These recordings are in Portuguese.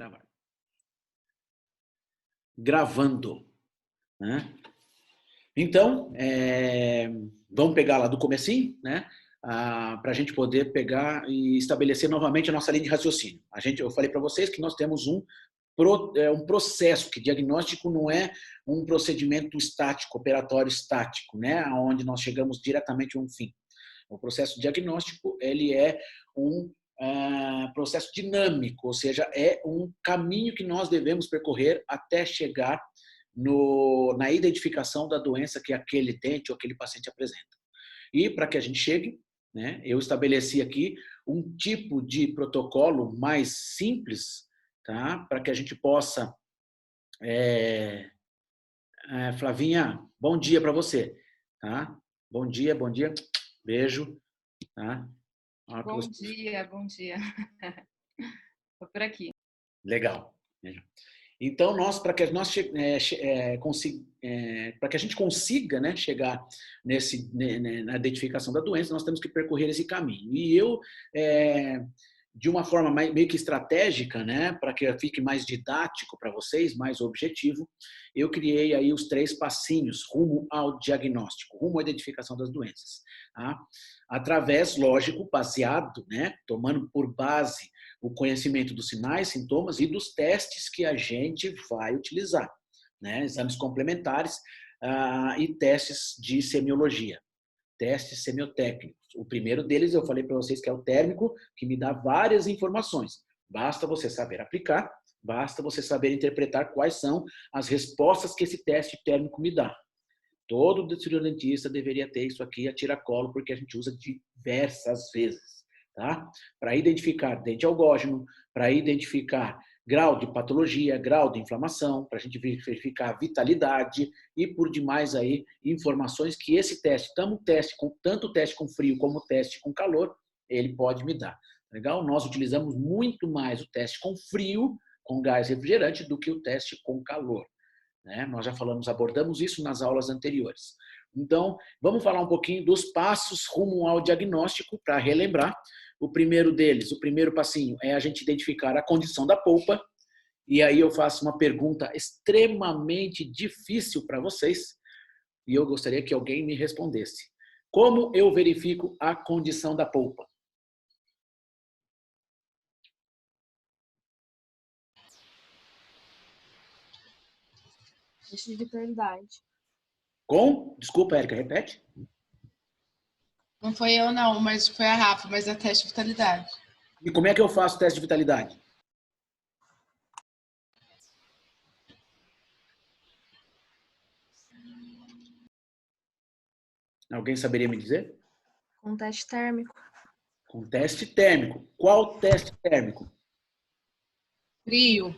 Gravar. Gravando, né? Então, vamos pegar lá do comecinho, né? Para a gente poder pegar e estabelecer novamente a nossa linha de raciocínio. Eu falei para vocês que nós temos um processo, que diagnóstico não é um procedimento estático, operatório estático, né? Onde nós chegamos diretamente a um fim. O processo diagnóstico, ele é um processo dinâmico, ou seja, é um caminho que nós devemos percorrer até chegar na identificação da doença que aquele dente ou aquele paciente apresenta. E para que a gente chegue, né, eu estabeleci aqui um tipo de protocolo mais simples, tá, para que a gente possa... Flavinha, bom dia para você. Tá? Bom dia, beijo. Tá? Bom dia, bom dia. Estou por aqui. Legal. Então, para que a gente consiga, né, chegar na identificação da doença, nós temos que percorrer esse caminho. E eu, de uma forma meio que estratégica, né, para que fique mais didático para vocês, mais objetivo, eu criei aí os 3 passinhos rumo ao diagnóstico, rumo à identificação das doenças. Tá? Através, lógico, baseado, né, tomando por base o conhecimento dos sinais, sintomas e dos testes que a gente vai utilizar, né? Exames complementares e testes de semiologia, testes semiotécnicos. O primeiro deles eu falei para vocês que é o térmico, que me dá várias informações. Basta você saber aplicar, basta você saber interpretar quais são as respostas que esse teste térmico me dá. Todo dentista deveria ter isso aqui a tiracolo, porque a gente usa diversas vezes. Tá? Para identificar dente algógeno, para identificar grau de patologia, grau de inflamação, para a gente verificar a vitalidade e por demais aí informações que esse teste, tanto o teste com frio como o teste com calor, ele pode me dar. Legal? Nós utilizamos muito mais o teste com frio, com gás refrigerante, do que o teste com calor. Né? Nós já abordamos isso nas aulas anteriores. Então, vamos falar um pouquinho dos passos rumo ao diagnóstico, para relembrar. O primeiro deles, o primeiro passinho, é a gente identificar a condição da polpa. E aí eu faço uma pergunta extremamente difícil para vocês, e eu gostaria que alguém me respondesse. Como eu verifico a condição da polpa? Teste de vitalidade. Desculpa, Érica, repete. Não foi eu não, mas foi a Rafa, mas é teste de vitalidade. E como é que eu faço o teste de vitalidade? Alguém saberia me dizer? Com teste térmico. Com teste térmico. Qual teste térmico? Frio.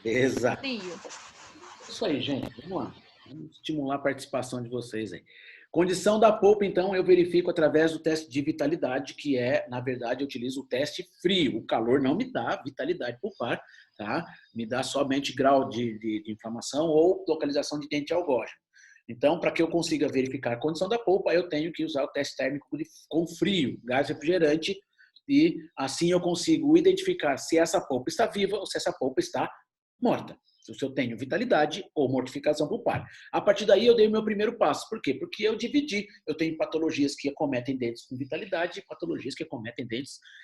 Exato. Frio. Isso aí, gente. Vamos lá. Vamos estimular a participação de vocês aí. Condição da polpa, então, eu verifico através do teste de vitalidade, que na verdade, eu utilizo o teste frio. O calor não me dá vitalidade pulpar, tá? Me dá somente grau de inflamação ou localização de dente algógeno. Então, para que eu consiga verificar a condição da polpa, eu tenho que usar o teste térmico com frio, gás refrigerante, e assim eu consigo identificar se essa polpa está viva ou se essa polpa está morta. Se eu tenho vitalidade ou mortificação pulpar. A partir daí, eu dei o meu primeiro passo. Por quê? Porque eu dividi. Eu tenho patologias que acometem dentes com vitalidade e patologias que acometem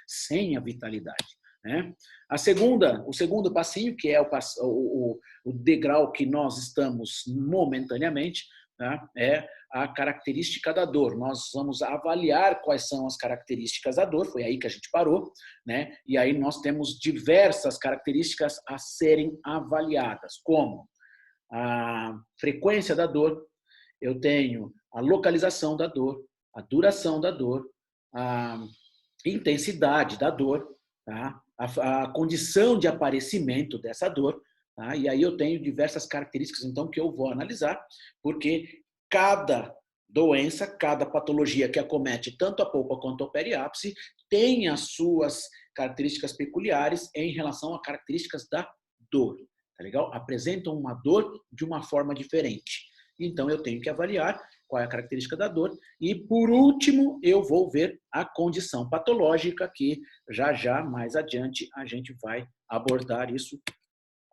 sem a vitalidade. Né? O segundo passinho, que é o degrau que nós estamos momentaneamente, tá? É a característica da dor. Nós vamos avaliar quais são as características da dor, foi aí que a gente parou, né? E aí nós temos diversas características a serem avaliadas, como a frequência da dor, eu tenho a localização da dor, a duração da dor, a intensidade da dor, tá? A condição de aparecimento dessa dor, tá? E aí eu tenho diversas características, então, que eu vou analisar, porque cada doença, cada patologia que acomete tanto a polpa quanto o periápice tem as suas características peculiares em relação a características da dor, tá legal? Apresentam uma dor de uma forma diferente. Então, eu tenho que avaliar qual é a característica da dor. E, por último, eu vou ver a condição patológica, que já, mais adiante, a gente vai abordar isso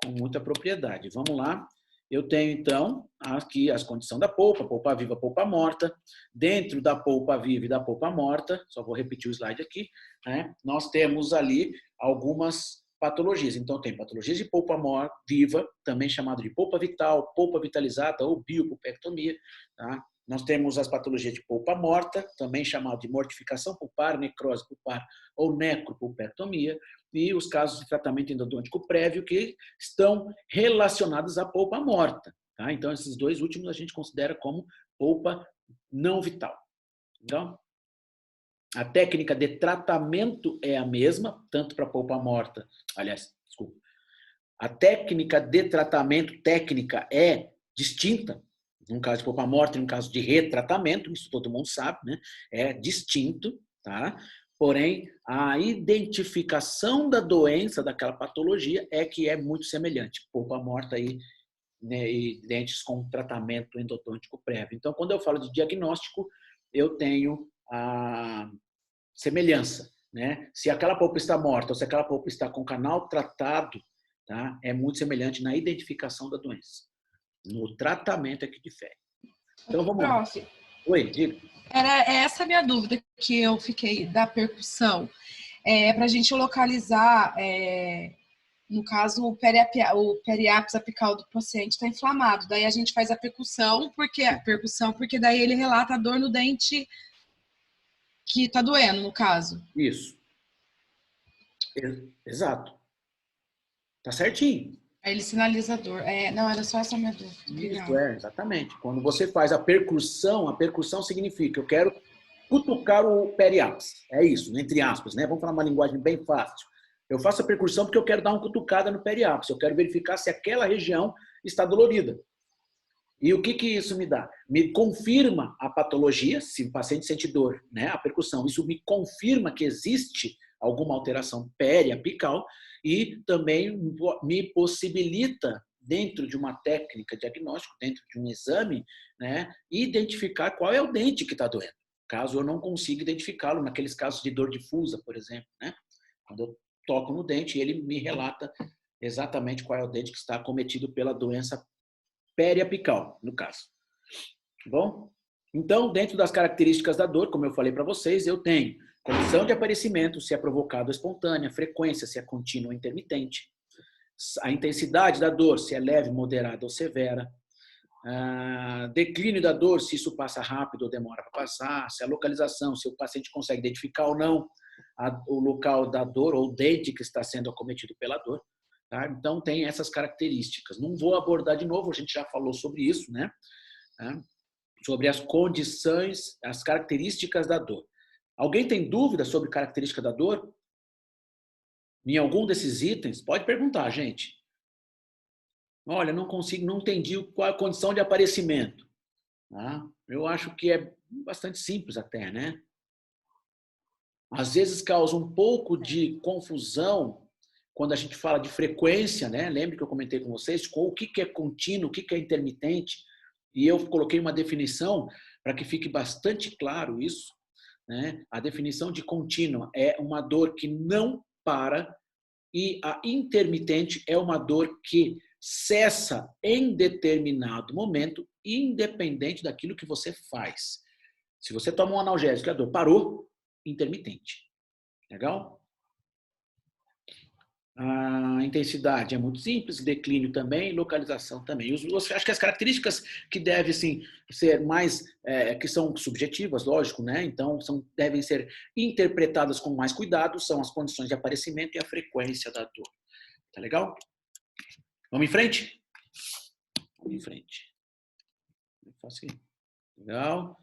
com muita propriedade. Vamos lá. Eu tenho, então, aqui as condições da polpa viva, polpa morta. Dentro da polpa viva e da polpa morta, só vou repetir o slide aqui, né? Nós temos ali algumas patologias. Então, tem patologias de polpa viva, também chamado de polpa vital, polpa vitalizada ou biopulpectomia. Tá? Nós temos as patologias de polpa morta, também chamado de mortificação pulpar, necrose pulpar ou necropulpectomia. E os casos de tratamento endodôntico prévio que estão relacionados à polpa morta. Tá? Então, esses dois últimos a gente considera como polpa não vital. Então, a técnica de tratamento é a mesma, tanto para a polpa morta, aliás, desculpa. A técnica de tratamento técnica é distinta, no caso de polpa morta e no caso de retratamento, isso todo mundo sabe, né? É distinto, tá? Porém, a identificação da doença, daquela patologia, é que é muito semelhante. Polpa morta aí, né, e dentes com tratamento endodôntico prévio. Então, quando eu falo de diagnóstico, eu tenho a semelhança, né? Se aquela polpa está morta ou se aquela polpa está com canal tratado, tá? É muito semelhante na identificação da doença. No tratamento é que difere. Então, vamos lá. Prof, Oi, diga. era essa a minha dúvida que eu fiquei da percussão. Para a gente localizar, no caso, o periápis apical do paciente está inflamado. Daí a gente faz a percussão, porque daí ele relata a dor no dente que está doendo, no caso. Isso. Exato. Tá certinho. Aí ele sinaliza a dor. Não, era só essa a minha dúvida. Isso, exatamente. Quando você faz a percussão significa eu quero cutucar o periápice. É isso, entre aspas, né? Vamos falar uma linguagem bem fácil. Eu faço a percussão porque eu quero dar uma cutucada no periápice. Eu quero verificar se aquela região está dolorida. E o que isso me dá? Me confirma a patologia, se o paciente sente dor, né? A percussão. Isso me confirma que existe alguma alteração periapical e também me possibilita, dentro de uma técnica diagnóstica, dentro de um exame, né, identificar qual é o dente que está doendo. Caso eu não consiga identificá-lo, naqueles casos de dor difusa, por exemplo, né? Quando eu toco no dente, ele me relata exatamente qual é o dente que está acometido pela doença periapical, no caso. Bom? Então, dentro das características da dor, como eu falei para vocês, eu tenho condição de aparecimento, se é provocado ou espontânea, frequência, se é contínua ou intermitente, a intensidade da dor, se é leve, moderada ou severa, declínio da dor, se isso passa rápido ou demora para passar, se a localização, se o paciente consegue identificar ou não o local da dor ou o dente que está sendo acometido pela dor. Tá? Então, tem essas características. Não vou abordar de novo, a gente já falou sobre isso, né? Sobre as condições, as características da dor. Alguém tem dúvida sobre característica da dor? Em algum desses itens? Pode perguntar, gente. Olha, não consigo, não entendi qual é a condição de aparecimento. Tá? Eu acho que é bastante simples até, né? Às vezes causa um pouco de confusão quando a gente fala de frequência, né? Lembra que eu comentei com vocês o que é contínuo, o que é intermitente, e eu coloquei uma definição para que fique bastante claro isso, né? A definição de contínua é uma dor que não para e a intermitente é uma dor que cessa em determinado momento, independente daquilo que você faz. Se você toma um analgésico e a dor parou, intermitente. Legal? A intensidade é muito simples, declínio também, localização também. Acho que as características que devem assim, ser mais, que são subjetivas, lógico, né? Então devem ser interpretadas com mais cuidado, são as condições de aparecimento e a frequência da dor. Tá legal? Vamos em frente? Vamos em frente. Legal.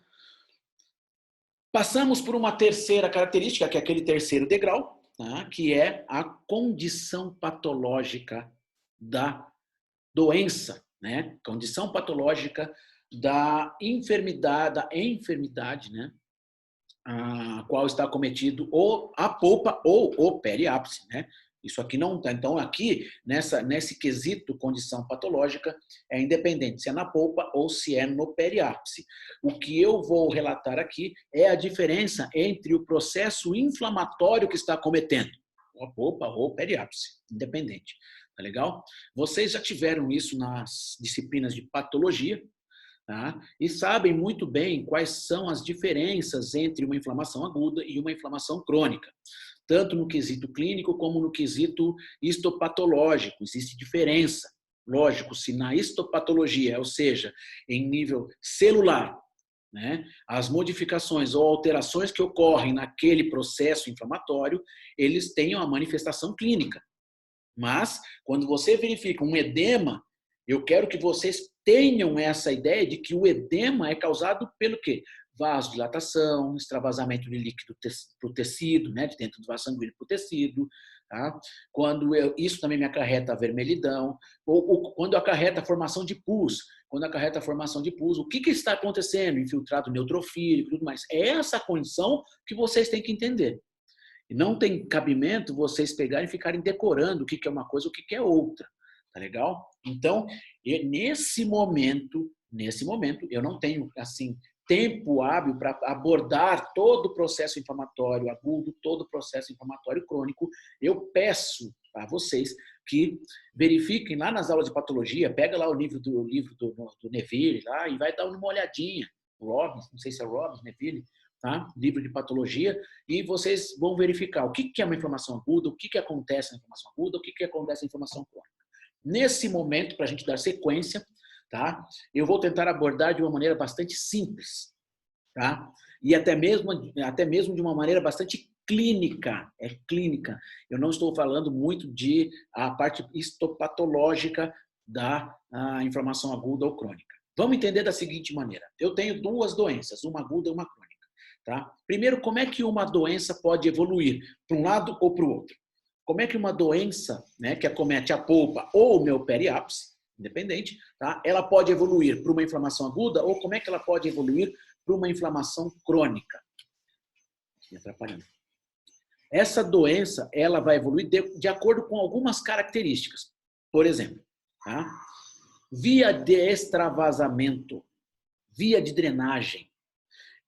Passamos por uma terceira característica, que é aquele terceiro degrau, tá? Que é a condição patológica da doença, né? Condição patológica da enfermidade, né? A qual está acometido ou a polpa ou o periápice, né? Isso aqui não está. Então, aqui, nesse quesito condição patológica, é independente se é na polpa ou se é no periápice. O que eu vou relatar aqui é a diferença entre o processo inflamatório que está cometendo, ou a polpa ou o periápice, independente. Tá legal? Vocês já tiveram isso nas disciplinas de patologia, tá? E sabem muito bem quais são as diferenças entre uma inflamação aguda e uma inflamação crônica. Tanto no quesito clínico como no quesito histopatológico. Existe diferença. Lógico, se na histopatologia, ou seja, em nível celular, né, as modificações ou alterações que ocorrem naquele processo inflamatório, eles têm uma manifestação clínica. Mas, quando você verifica um edema, eu quero que vocês tenham essa ideia de que o edema é causado pelo quê? Vasodilatação, extravasamento de líquido para o tecido, né, de dentro do vaso sanguíneo para o tecido. Tá? Isso também me acarreta vermelhidão, ou quando acarreta a formação de pus. Quando acarreta a formação de pus, o que está acontecendo? Infiltrado neutrofílico e tudo mais. É essa condição que vocês têm que entender. E não tem cabimento vocês pegarem e ficarem decorando o que é uma coisa e o que é outra. Tá legal? Então, nesse momento, eu não tenho, assim, tempo hábil para abordar todo o processo inflamatório agudo, todo o processo inflamatório crônico. Eu peço a vocês que verifiquem lá nas aulas de patologia, pega lá o livro do Neville lá e vai dar uma olhadinha. Robbins, não sei se é Robbins, Neville, tá? Livro de patologia, e vocês vão verificar o que é uma inflamação aguda, o que acontece na inflamação aguda, o que acontece na inflamação crônica. Nesse momento, para a gente dar sequência, tá? Eu vou tentar abordar de uma maneira bastante simples, tá? E até mesmo de uma maneira bastante clínica. É clínica. Eu não estou falando muito de a parte histopatológica da inflamação aguda ou crônica. Vamos entender da seguinte maneira. Eu tenho duas doenças, uma aguda e uma crônica. Tá? Primeiro, como é que uma doença pode evoluir para um lado ou para o outro? Como é que uma doença, né, que acomete a polpa ou o meu periápice, independente, tá? Ela pode evoluir para uma inflamação aguda ou como é que ela pode evoluir para uma inflamação crônica? Me atrapalhando. Essa doença, ela vai evoluir de acordo com algumas características. Por exemplo, tá? Via de extravasamento, via de drenagem.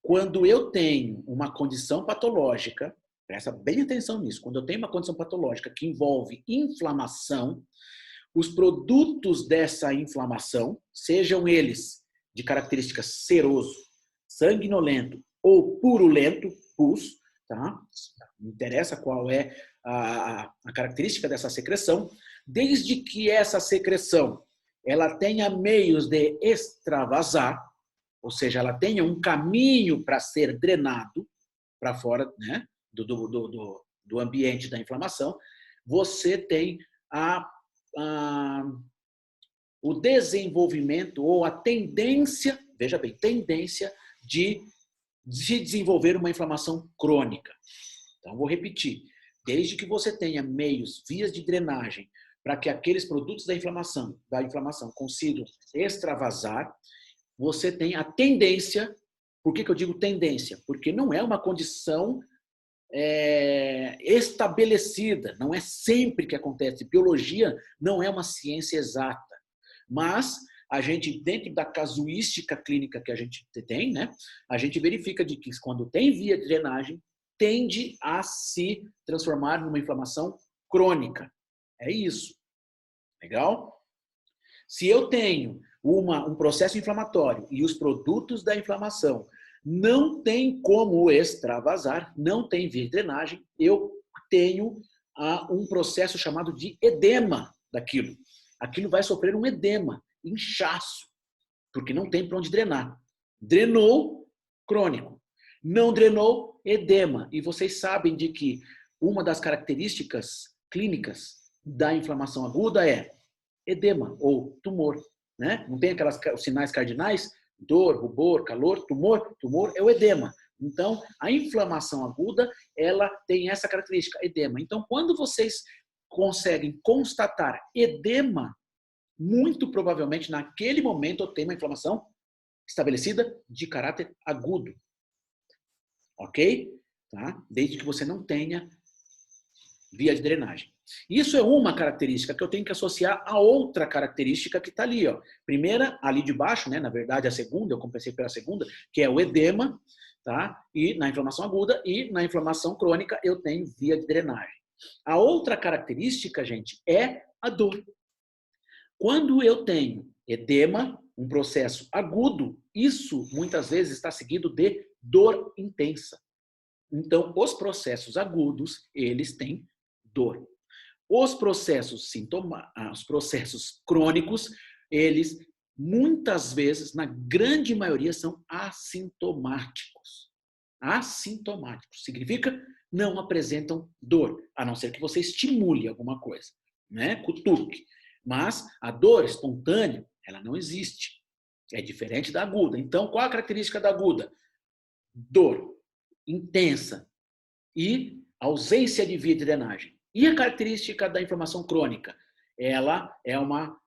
Quando eu tenho uma condição patológica, presta bem atenção nisso, quando eu tenho uma condição patológica que envolve inflamação, os produtos dessa inflamação, sejam eles de características seroso, sanguinolento ou purulento, pus, tá? Não interessa qual é a característica dessa secreção, desde que essa secreção ela tenha meios de extravasar, ou seja, ela tenha um caminho para ser drenado para fora, né, do ambiente da inflamação, você tem o desenvolvimento ou a tendência, veja bem, tendência de desenvolver uma inflamação crônica. Então, vou repetir. Desde que você tenha meios, vias de drenagem, para que aqueles produtos da inflamação consigam extravasar, você tem a tendência. Por que eu digo tendência? Porque não é uma condição estabelecida, não é sempre que acontece. Biologia não é uma ciência exata, mas a gente, dentro da casuística clínica que a gente tem, né, a gente verifica de que quando tem via de drenagem, tende a se transformar numa inflamação crônica. É isso. Legal? Se eu tenho um processo inflamatório e os produtos da inflamação não tem como extravasar, não tem via de drenagem, eu tenho um processo chamado de edema daquilo. Aquilo vai sofrer um edema, inchaço, porque não tem para onde drenar. Drenou, crônico. Não drenou, edema. E vocês sabem de que uma das características clínicas da inflamação aguda é edema ou tumor. Né? Não tem os sinais cardinais? Dor, rubor, calor, tumor. Tumor é o edema. Então, a inflamação aguda, ela tem essa característica, edema. Então, quando vocês conseguem constatar edema, muito provavelmente, naquele momento, eu tenho uma inflamação estabelecida de caráter agudo. Ok? Tá? Desde que você não tenha via de drenagem. Isso é uma característica que eu tenho que associar a outra característica que está ali. Ó. Primeira, ali de baixo, né? Na verdade a segunda, eu compensei pela segunda, que é o edema, tá? E na inflamação aguda, e na inflamação crônica eu tenho via de drenagem. A outra característica, gente, é a dor. Quando eu tenho edema, um processo agudo, isso muitas vezes está seguido de dor intensa. Então, os processos agudos, eles têm dor. Os processos crônicos, eles muitas vezes, na grande maioria, são assintomáticos. Assintomáticos significa não apresentam dor, a não ser que você estimule alguma coisa, né? Cutuque. Mas a dor espontânea, ela não existe. É diferente da aguda. Então, qual a característica da aguda? Dor intensa e ausência de via de drenagem. E a característica da inflamação crônica? Ela é uma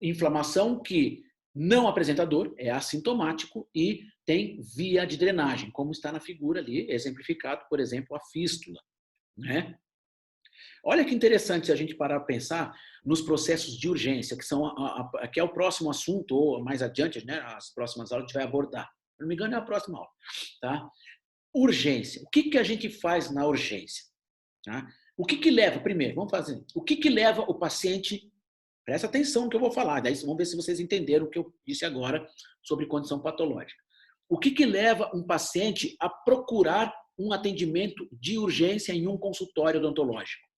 inflamação que não apresenta dor, é assintomático e tem via de drenagem, como está na figura ali, exemplificado, por exemplo, a fístula, né? Olha que interessante se a gente parar para pensar nos processos de urgência, que é o próximo assunto, ou mais adiante, né, as próximas aulas a gente vai abordar. Se não me engano, é a próxima aula. Tá? Urgência. O que a gente faz na urgência? Tá? O que leva, primeiro, vamos fazer, o que leva o paciente, presta atenção no que eu vou falar, daí vamos ver se vocês entenderam o que eu disse agora sobre condição patológica. O que leva um paciente a procurar um atendimento de urgência em um consultório odontológico?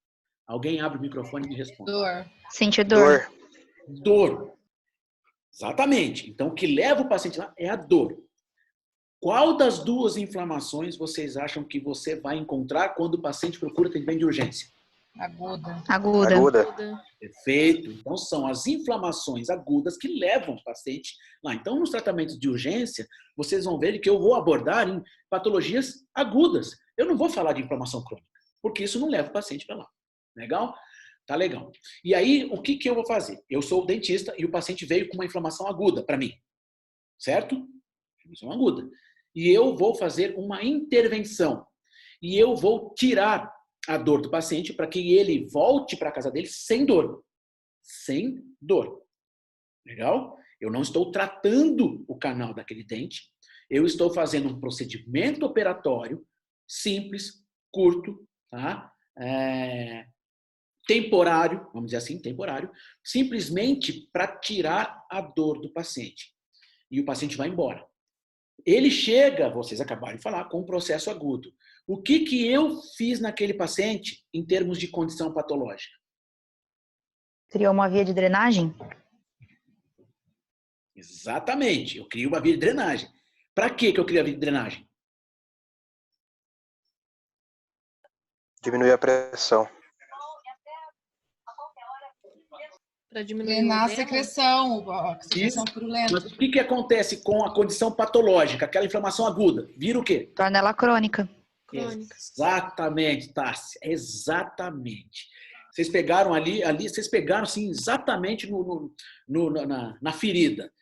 Alguém abre o microfone e me responde. Dor. Sentir dor. Dor. Exatamente. Então, o que leva o paciente lá é a dor. Qual das duas inflamações vocês acham que você vai encontrar quando o paciente procura atendimento de urgência? Aguda. Perfeito. Então, são as inflamações agudas que levam o paciente lá. Então, nos tratamentos de urgência, vocês vão ver que eu vou abordar em patologias agudas. Eu não vou falar de inflamação crônica, porque isso não leva o paciente para lá. Legal? Tá legal. E aí, o que eu vou fazer? Eu sou o dentista e o paciente veio com uma inflamação aguda para mim. Certo? Inflamação aguda. E eu vou fazer uma intervenção. E eu vou tirar a dor do paciente para que ele volte para a casa dele sem dor. Sem dor. Legal? Eu não estou tratando o canal daquele dente. Eu estou fazendo um procedimento operatório simples, curto, tá? Temporário, vamos dizer assim, temporário, simplesmente para tirar a dor do paciente. E o paciente vai embora. Ele chega, vocês acabaram de falar, com um processo agudo. O que eu fiz naquele paciente em termos de condição patológica? Criou uma via de drenagem? Exatamente, eu crio uma via de drenagem. Para que eu crio a via de drenagem? Diminuir a pressão. Para diminuir a secreção purulenta. Mas o que acontece com a condição patológica, aquela inflamação aguda? Vira o quê? Torna ela crônica. Exatamente, Tássia. Exatamente. Vocês pegaram ali vocês pegaram assim, exatamente na ferida.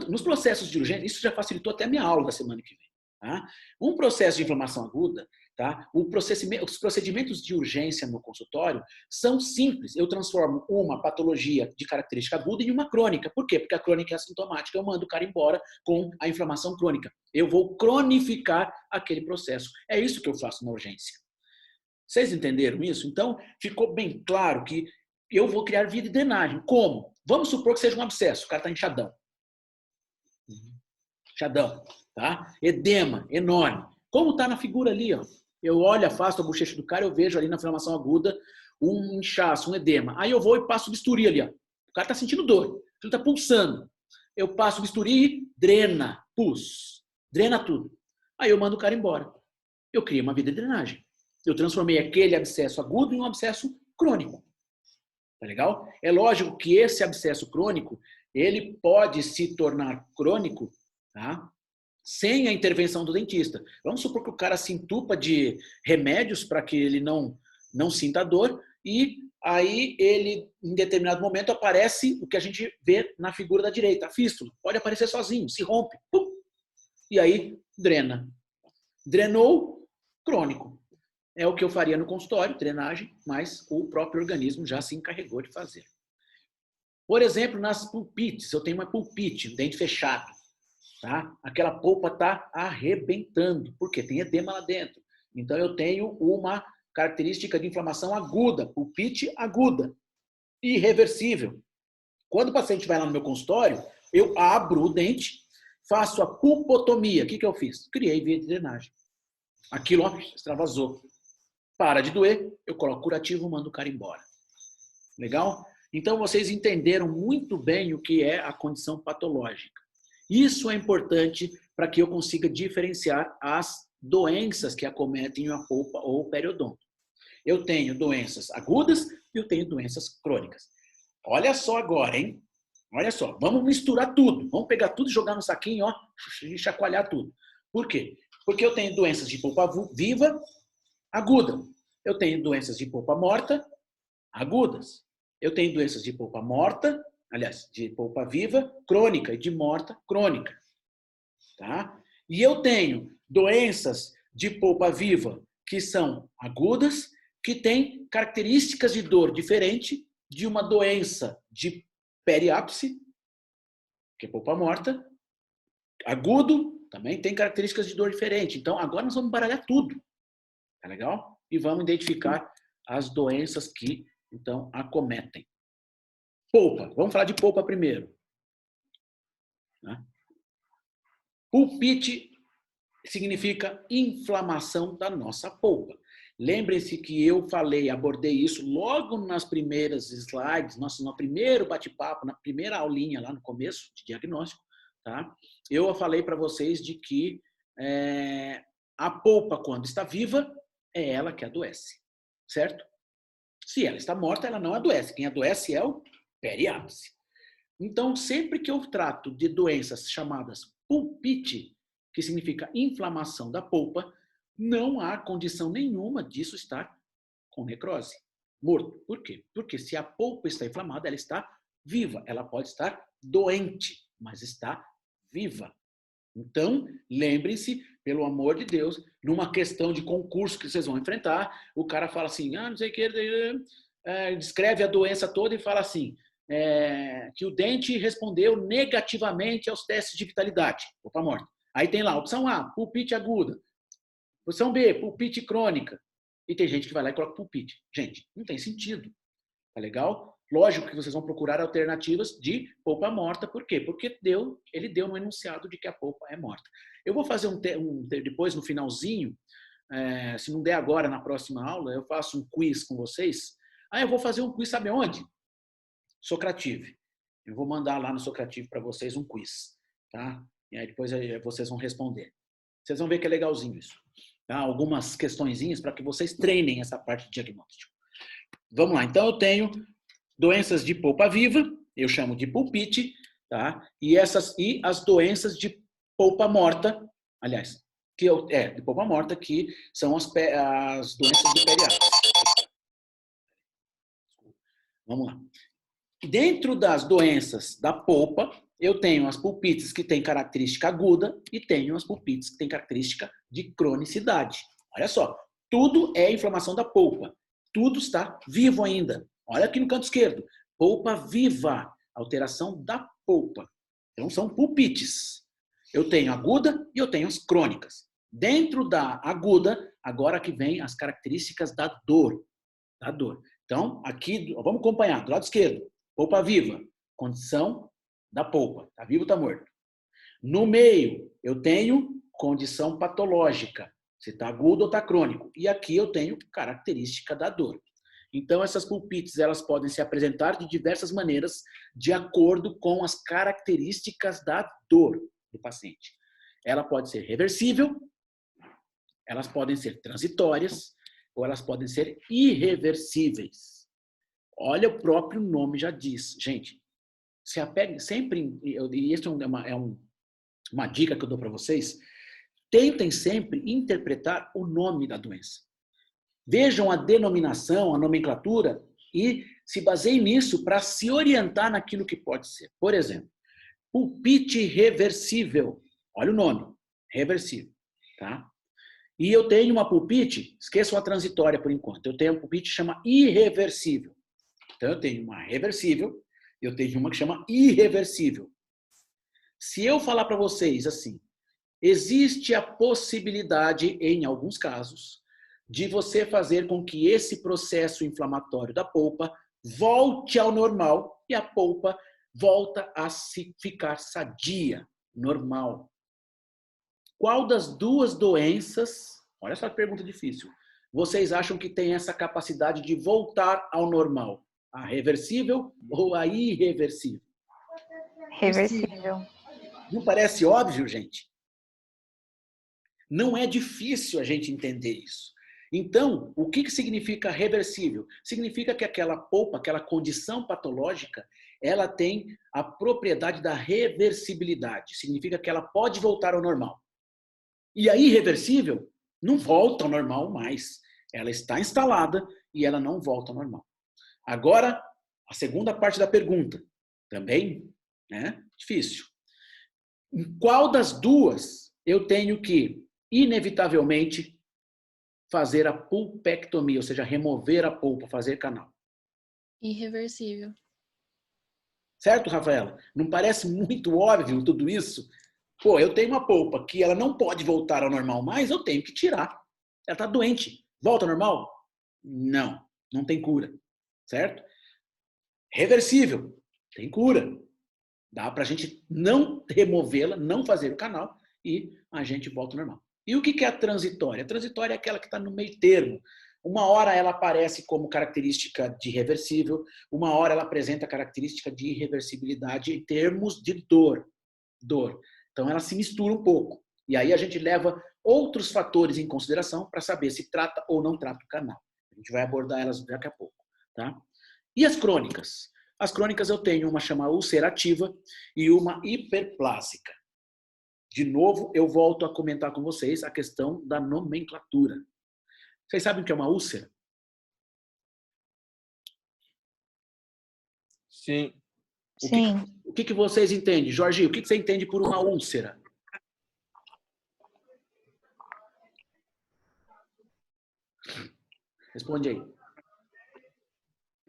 Nos processos de urgência, isso já facilitou até a minha aula da semana que vem. Tá? Um processo de inflamação aguda, tá? Os procedimentos de urgência no consultório são simples. Eu transformo uma patologia de característica aguda em uma crônica. Por quê? Porque a crônica é assintomática. Eu mando o cara embora com a inflamação crônica. Eu vou cronificar aquele processo. É isso que eu faço na urgência. Vocês entenderam isso? Então, ficou bem claro que eu vou criar via de drenagem. Como? Vamos supor que seja um abscesso. O cara está inchadão. Inchadão. Tá? Edema enorme. Como está na figura ali, ó. Eu olho, afasto a bochecha do cara, eu vejo ali na inflamação aguda um inchaço, um edema. Aí eu vou e passo o bisturi ali, ó. O cara está sentindo dor, ele está pulsando. Eu passo o bisturi e drena, pus, drena tudo. Aí eu mando o cara embora. Eu criei uma via de drenagem. Eu transformei aquele abscesso agudo em um abscesso crônico. Tá legal? É lógico que esse abscesso crônico, ele pode se tornar crônico, tá? Sem a intervenção do dentista. Vamos supor que o cara se entupa de remédios para que ele não sinta dor e aí ele, em determinado momento, aparece o que a gente vê na figura da direita, a fístula. Pode aparecer sozinho, se rompe. Pum, e aí drena. Drenou, crônico. é o que eu faria no consultório, drenagem, mas o próprio organismo já se encarregou de fazer. Por exemplo, nas pulpites, eu tenho uma pulpite, um dente fechado, tá? Aquela polpa está arrebentando, porque tem edema lá dentro. Então, eu tenho uma característica de inflamação aguda, pulpite aguda, irreversível. Quando o paciente vai lá no meu consultório, eu abro o dente, faço a pulpotomia. O que eu fiz? Criei via de drenagem. Aquilo, ó, extravasou. Para de doer, eu coloco curativo, mando o cara embora. Legal? Então, vocês entenderam muito bem o que é a condição patológica. Isso é importante para que eu consiga diferenciar as doenças que acometem a polpa ou o periodonto. Eu tenho doenças agudas e eu tenho doenças crônicas. Olha só agora, hein? Olha só, vamos misturar tudo. Vamos pegar tudo e jogar no saquinho, ó, e chacoalhar tudo. Por quê? Porque eu tenho doenças de polpa viva, aguda. Eu tenho doenças de polpa morta, agudas. Eu tenho doenças de polpa morta, aliás, de polpa viva, crônica, e de morta, crônica. Tá? E eu tenho doenças de polpa viva que são agudas, que têm características de dor diferente de uma doença de periápice, que é polpa morta, agudo, também tem características de dor diferente. Então, agora nós vamos baralhar tudo. Tá legal? E vamos identificar as doenças que, então, acometem. Polpa. Vamos falar de polpa primeiro. Pulpite significa inflamação da nossa polpa. Lembrem-se que eu abordei isso logo nas primeiras slides, no primeiro bate-papo, na primeira aulinha lá no começo de diagnóstico, tá? Eu falei para vocês de que a polpa, quando está viva, é ela que adoece, certo? Se ela está morta, ela não adoece. Quem adoece é o periápice. Então, sempre que eu trato de doenças chamadas pulpite, que significa inflamação da polpa, não há condição nenhuma disso estar com necrose, morto. Por quê? Porque se a polpa está inflamada, ela está viva. Ela pode estar doente, mas está viva. Então, lembrem-se, pelo amor de Deus, numa questão de concurso que vocês vão enfrentar, o cara fala assim, não sei o que, descreve a doença toda e fala assim, que o dente respondeu negativamente aos testes de vitalidade, polpa morta. Aí tem lá, opção A, pulpite aguda. Opção B, pulpite crônica. E tem gente que vai lá e coloca pulpite. Gente, não tem sentido. Tá legal? Lógico que vocês vão procurar alternativas de polpa morta. Por quê? Porque ele deu no enunciado de que a polpa é morta. Eu vou fazer depois, no finalzinho, se não der agora, na próxima aula, eu faço um quiz com vocês. Eu vou fazer um quiz, sabe onde? Socrative. Eu vou mandar lá no Socrative para vocês um quiz. Tá? E aí depois vocês vão responder. Vocês vão ver que é legalzinho isso. Tá? Algumas questõezinhas para que vocês treinem essa parte de diagnóstico. Vamos lá. Então, eu tenho doenças de polpa viva, eu chamo de pulpite, tá? E as doenças de polpa morta, aliás, de polpa morta, que são as doenças do periápice. Vamos lá. Dentro das doenças da polpa, eu tenho as pulpites que têm característica aguda e tenho as pulpites que têm característica de cronicidade. Olha só, tudo é inflamação da polpa. Tudo está vivo ainda. Olha aqui no canto esquerdo. Polpa viva. Alteração da polpa. Então, são pulpites. Eu tenho aguda e eu tenho as crônicas. Dentro da aguda, agora que vem as características da dor. Da dor. Então, aqui, vamos acompanhar. Do lado esquerdo, polpa viva. Condição da polpa. Está vivo ou está morto? No meio, eu tenho condição patológica. Se está agudo ou está crônico. E aqui eu tenho característica da dor. Então, essas pulpites, elas podem se apresentar de diversas maneiras, de acordo com as características da dor do paciente. Ela pode ser reversível, elas podem ser transitórias, ou elas podem ser irreversíveis. Olha, o próprio nome já diz. Gente, se apegue sempre, e isso é uma dica que eu dou para vocês, tentem sempre interpretar o nome da doença. Vejam a denominação, a nomenclatura e se baseiem nisso para se orientar naquilo que pode ser. Por exemplo, pulpite reversível. Olha o nome, reversível. Tá? E eu tenho uma pulpite, esqueçam a transitória por enquanto, eu tenho uma pulpite que chama irreversível. Então eu tenho uma reversível, eu tenho uma que chama irreversível. Se eu falar para vocês assim, existe a possibilidade, em alguns casos, de você fazer com que esse processo inflamatório da polpa volte ao normal e a polpa volta a ficar sadia, normal. Qual das duas doenças, olha só que pergunta difícil, vocês acham que tem essa capacidade de voltar ao normal? A reversível ou a irreversível? Reversível. Não parece óbvio, gente? Não é difícil a gente entender isso. Então, o que significa reversível? Significa que aquela polpa, aquela condição patológica, ela tem a propriedade da reversibilidade. Significa que ela pode voltar ao normal. E a irreversível não volta ao normal mais. Ela está instalada e ela não volta ao normal. Agora, a segunda parte da pergunta. Também, né? Difícil. Em qual das duas eu tenho que, inevitavelmente, fazer a pulpectomia, ou seja, remover a polpa, fazer canal? Irreversível. Certo, Rafaela? Não parece muito óbvio tudo isso? Pô, eu tenho uma polpa que ela não pode voltar ao normal mais, eu tenho que tirar. Ela está doente. Volta ao normal? Não, não tem cura. Certo? Reversível. Tem cura. Dá para a gente não removê-la, não fazer o canal e a gente volta ao normal. E o que é a transitória? A transitória é aquela que está no meio termo. Uma hora ela aparece como característica de reversível, uma hora ela apresenta característica de irreversibilidade em termos de dor. Então ela se mistura um pouco. E aí a gente leva outros fatores em consideração para saber se trata ou não trata o canal. A gente vai abordar elas daqui a pouco. Tá? E as crônicas? As crônicas eu tenho uma chamada ulcerativa e uma hiperplásica. De novo, eu volto a comentar com vocês a questão da nomenclatura. Vocês sabem o que é uma úlcera? Sim. O que vocês entendem? Jorge, o que você entende por uma úlcera? Responde aí.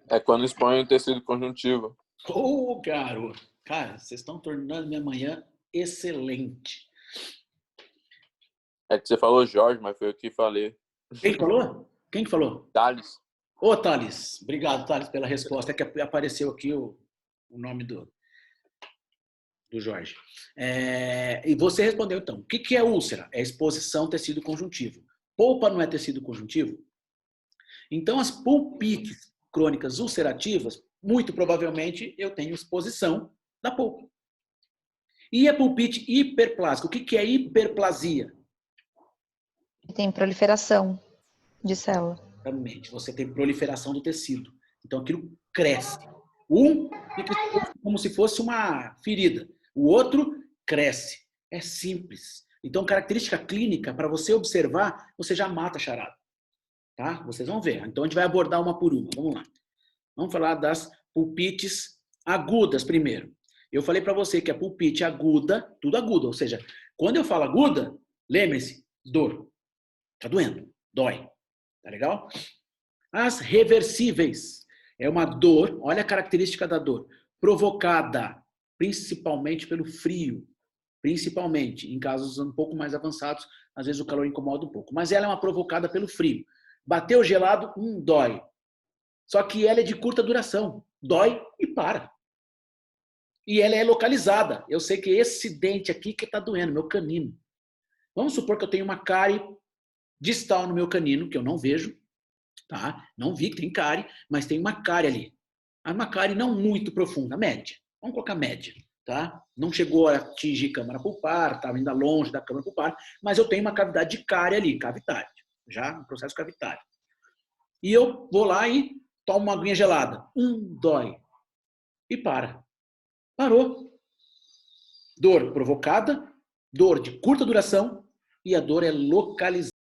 É quando expõe o tecido conjuntivo. Ô, garoto. Cara, vocês estão tornando minha manhã excelente. É que você falou Jorge, mas foi eu que falei. Quem falou? Quem que falou? Thales. Ô, Thales. Obrigado, Thales, pela resposta. É que apareceu aqui o nome do Jorge. E você respondeu, então. O que é úlcera? É exposição tecido conjuntivo. Polpa não é tecido conjuntivo? Então, as pulpites crônicas ulcerativas, muito provavelmente, eu tenho exposição da polpa. E a pulpite hiperplásica? O que é hiperplasia? Tem proliferação de célula. Exatamente. Você tem proliferação do tecido. Então, aquilo cresce. Um fica como se fosse uma ferida. O outro cresce. É simples. Então, característica clínica, para você observar, você já mata a charada. Tá? Vocês vão ver. Então, a gente vai abordar uma por uma. Vamos lá. Vamos falar das pulpites agudas primeiro. Eu falei para você que a pulpite aguda, tudo agudo. Ou seja, quando eu falo aguda, lembre-se, dor. Tá doendo. Dói. Tá legal? As reversíveis. É uma dor, olha a característica da dor, provocada principalmente pelo frio. Principalmente, em casos um pouco mais avançados, às vezes o calor incomoda um pouco. Mas ela é uma provocada pelo frio. Bateu gelado, dói. Só que ela é de curta duração. Dói e para. E ela é localizada. Eu sei que esse dente aqui que está doendo, meu canino. Vamos supor que eu tenho uma cárie distal no meu canino, que eu não vejo. Tá? Não vi que tem cárie, mas tem uma cárie ali. Uma cárie não muito profunda, média. Vamos colocar média. Tá? Não chegou a atingir câmara pulpar, estava ainda longe da câmara pulpar, mas eu tenho uma cavidade de cárie ali, cavitária. Já um processo cavitário. E eu vou lá e tomo uma aguinha gelada. Dói. E para. Parou. Dor provocada, dor de curta duração e a dor é localizada.